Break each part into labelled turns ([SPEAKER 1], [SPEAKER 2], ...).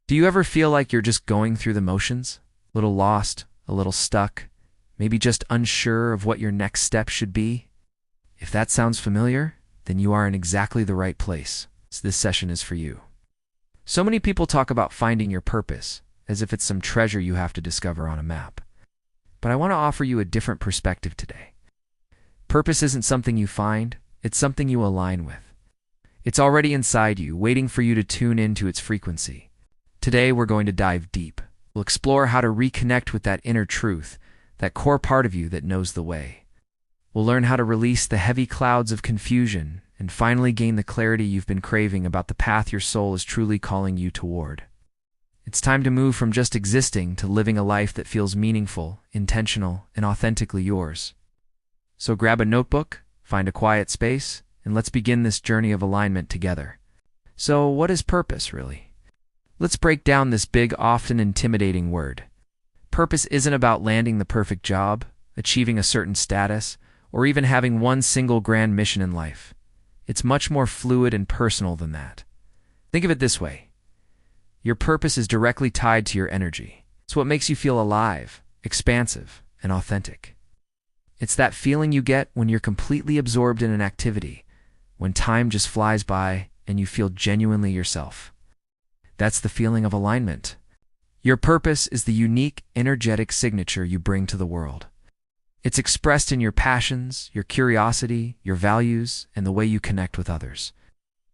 [SPEAKER 1] Do you ever feel like you're just going through the motions? A little lost, a little stuck, maybe just unsure of what your next step should be? If that sounds familiar, then you are in exactly the right place. This session is for you. So many people talk about finding your purpose, as if it's some treasure you have to discover on a map. But I want to offer you a different perspective today. Purpose isn't something you find, it's something you align with. It's already inside you, waiting for you to tune into its frequency. Today, we're going to dive deep. We'll explore how to reconnect with that inner truth, that core part of you that knows the way. We'll learn how to release the heavy clouds of confusion and finally gain the clarity you've been craving about the path your soul is truly calling you toward. It's time to move from just existing to living a life that feels meaningful, intentional, and authentically yours. So grab a notebook, find a quiet space, and let's begin this journey of alignment together. So, what is purpose, really? Let's break down this big, often intimidating word. Purpose isn't about landing the perfect job, achieving a certain status, or even having one single grand mission in life. It's much more fluid and personal than that. Think of it this way. Your purpose is directly tied to your energy. It's what makes you feel alive, expansive, and authentic. It's that feeling you get when you're completely absorbed in an activity, when time just flies by and you feel genuinely yourself. That's the feeling of alignment. Your purpose is the unique, energetic signature you bring to the world. It's expressed in your passions, your curiosity, your values, and the way you connect with others.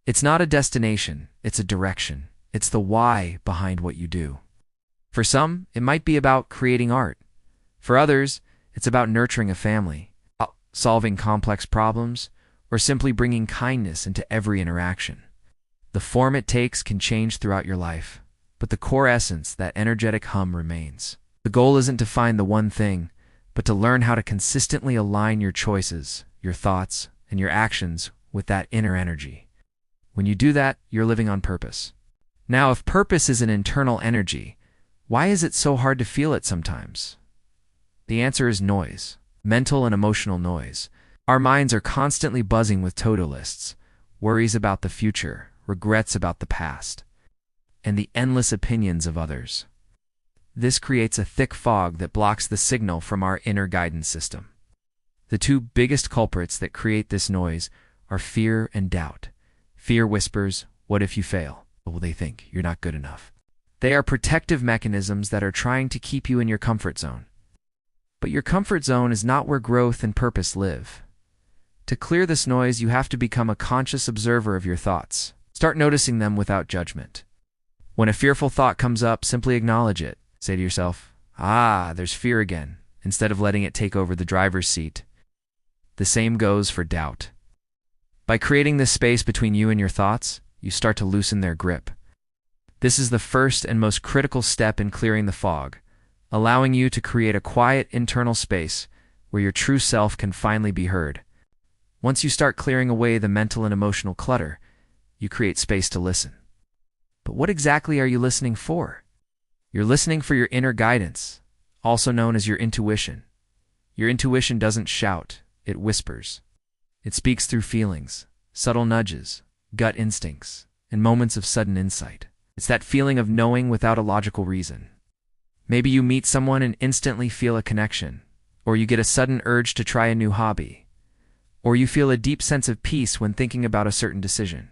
[SPEAKER 1] It's not a destination, it's a direction. It's the why behind what you do. For some, it might be about creating art. For others, it's about nurturing a family, solving complex problems, or simply bringing kindness into every interaction. The form it takes can change throughout your life, but the core essence, that energetic hum, remains. The goal isn't to find the one thing, but to learn how to consistently align your choices, your thoughts, and your actions with that inner energy. When you do that, you're living on purpose. Now, if purpose is an internal energy, why is it so hard to feel it sometimes? The answer is noise, mental and emotional noise. Our minds are constantly buzzing with to-do lists, worries about the future, regrets about the past, and the endless opinions of others. This creates a thick fog that blocks the signal from our inner guidance system. The two biggest culprits that create this noise are fear and doubt. Fear whispers, "What if you fail?" What will they think? You're not good enough. They are protective mechanisms that are trying to keep you in your comfort zone. But your comfort zone is not where growth and purpose live. To clear this noise, you have to become a conscious observer of your thoughts. Start noticing them without judgment. When a fearful thought comes up, simply acknowledge it. Say to yourself, there's fear again, instead of letting it take over the driver's seat. The same goes for doubt. By creating this space between you and your thoughts, you start to loosen their grip. This is the first and most critical step in clearing the fog, allowing you to create a quiet internal space where your true self can finally be heard. Once you start clearing away the mental and emotional clutter, you create space to listen. But what exactly are you listening for? You're listening for your inner guidance, also known as your intuition. Your intuition doesn't shout, it whispers. It speaks through feelings, subtle nudges, gut instincts, and moments of sudden insight. It's that feeling of knowing without a logical reason. Maybe you meet someone and instantly feel a connection, or you get a sudden urge to try a new hobby, or you feel a deep sense of peace when thinking about a certain decision.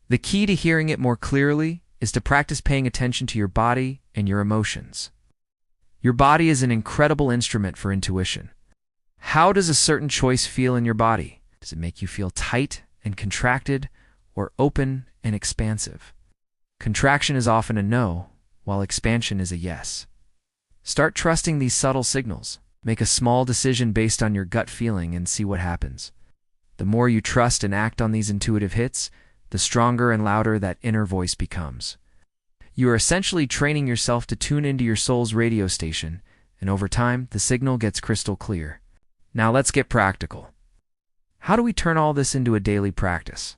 [SPEAKER 1] The key to hearing it more clearly is to practice paying attention to your body and your emotions. Your body is an incredible instrument for intuition. How does a certain choice feel in your body? Does it make you feel tight and contracted, or open and expansive? Contraction is often a no, while expansion is a yes. Start trusting these subtle signals. Make a small decision based on your gut feeling and see what happens. The more you trust and act on these intuitive hits, the stronger and louder that inner voice becomes. You are essentially training yourself to tune into your soul's radio station, and over time, the signal gets crystal clear. Now let's get practical. How do we turn all this into a daily practice?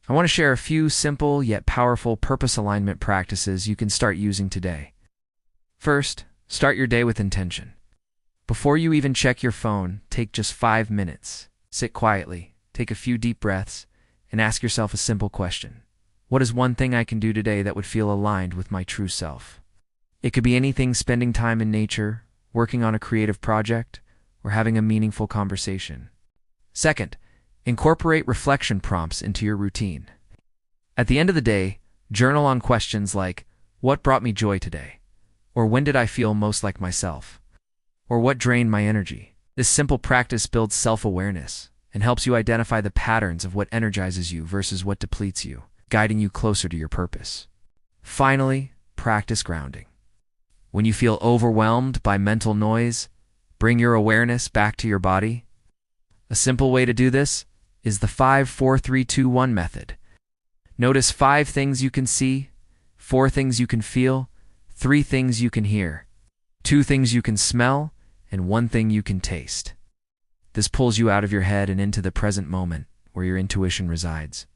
[SPEAKER 1] I want to share a few simple yet powerful purpose alignment practices you can start using today. First, start your day with intention. Before you even check your phone, take just 5 minutes. Sit quietly, take a few deep breaths, and ask yourself a simple question. What is one thing I can do today that would feel aligned with my true self? It could be anything: spending time in nature, working on a creative project, or having a meaningful conversation. Second, incorporate reflection prompts into your routine. At the end of the day, journal on questions like, what brought me joy today? Or when did I feel most like myself? Or what drained my energy? This simple practice builds self-awareness and helps you identify the patterns of what energizes you versus what depletes you, guiding you closer to your purpose. Finally, practice grounding. When you feel overwhelmed by mental noise, bring your awareness back to your body. A simple way to do this is the 5-4-3-2-1 method. Notice 5 things you can see, 4 things you can feel, 3 things you can hear, 2 things you can smell, and 1 thing you can taste. This pulls you out of your head and into the present moment where your intuition resides.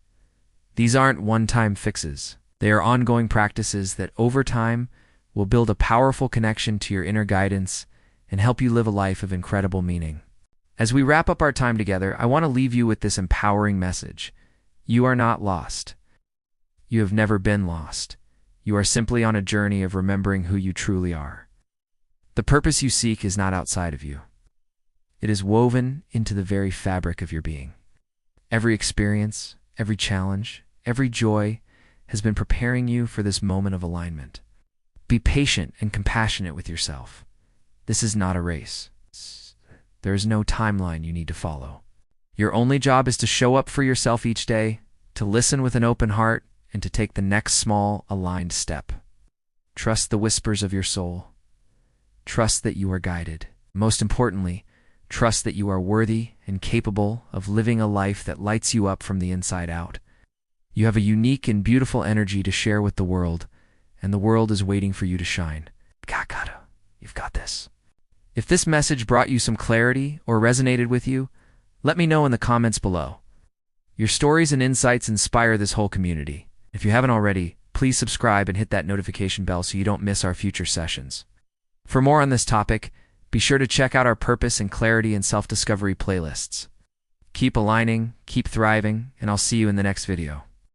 [SPEAKER 1] These aren't one-time fixes. They are ongoing practices that over time will build a powerful connection to your inner guidance and help you live a life of incredible meaning. As we wrap up our time together, I want to leave you with this empowering message. You are not lost. You have never been lost. You are simply on a journey of remembering who you truly are. The purpose you seek is not outside of you. It is woven into the very fabric of your being. Every experience, every challenge, every joy has been preparing you for this moment of alignment. Be patient and compassionate with yourself. This is not a race. There is no timeline you need to follow. Your only job is to show up for yourself each day, to listen with an open heart, and to take the next small, aligned step. Trust the whispers of your soul. Trust that you are guided. Most importantly, trust that you are worthy and capable of living a life that lights you up from the inside out. You have a unique and beautiful energy to share with the world, and the world is waiting for you to shine. You've got this. If this message brought you some clarity or resonated with you, let me know in the comments below. Your stories and insights inspire this whole community. If you haven't already, please subscribe and hit that notification bell so you don't miss our future sessions. For more on this topic, be sure to check out our Purpose and Clarity and Self-Discovery playlists. Keep aligning, keep thriving, and I'll see you in the next video.